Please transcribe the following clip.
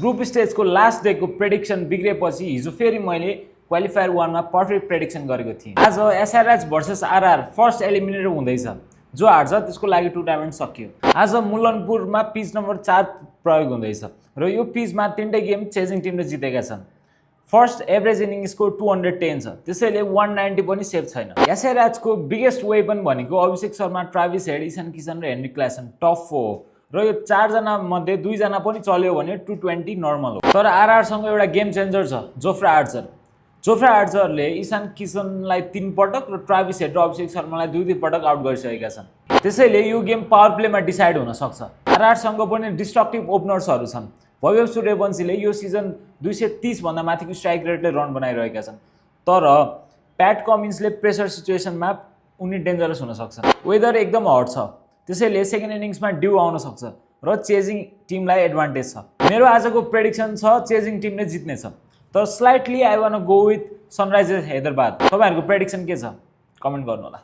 Group स्टेजको last डेको prediction बिग्रेपछि हिजो फेरि मैले क्वालिफायर 1 मा पर्फेक्ट प्रेडिक्सन गरेको थिएँ। आज SRH versus RR first eliminator हुँदैछ। जो हार्छ त्यसको लागि टुर्नामेन्ट सकियो। आज मुलनपुरमा पिच नम्बर 4 प्रयोग हुँदैछ र यो पिचमा तीनटै गेम चेजिङ टिमले जितेका छन्। फर्स्ट एभरेज इनिङ्सको 210 छ, त्यसैले 190 पनि सेफ छैन। एसआरएचको बिगेस्ट वेपन भनेको अभिषेक शर्मा, ट्राभिस हेड, ईशान किशन र हेनरी क्लासन टप 4 हो र यो 4 जना मध्ये 2 जना पनि चल्यो भने 220 नर्मल हो। तर आरआरसँग एउटा गेम चेन्जर छ, जोफ्रा आर्चर। जोफ्रा आर्चरले ईशान किशनलाई 3 पटक र ट्राभिस हेड र अभिषेक शर्मालाई 2 पटक आउट गरिसकेका छन्। त्यसैले यो गेम पावर प्लेमा डिसाइड हुन सक्छ। आरआरसँग पनि डिस्ट्रक्टिभ ओपनर्सहरू छन्। वैभव सूर्यवंशीले यो सिजन 230 भन्दा माथिको स्ट्राइक रेटले रन बनाइरहेका छन्। तर प्याट कमिन्सले प्रेसर सिचुएसनमा उनी डेन्जरस हुन सक्छन्। वेदर एकदम हट छ, त्यसैले सेकेन्ड इनिङ्समा ड्यू आउन सक्छ र चेजिङ टिमलाई एडभान्टेज छ। मेरो आजको प्रेडिक्सन छ चेजिङ टिमले जित्नेछ, तर slightly I one go with Sunrisers Hyderabad. तपाईहरुको प्रेडिक्सन के छ कमेन्ट गर्नु होला।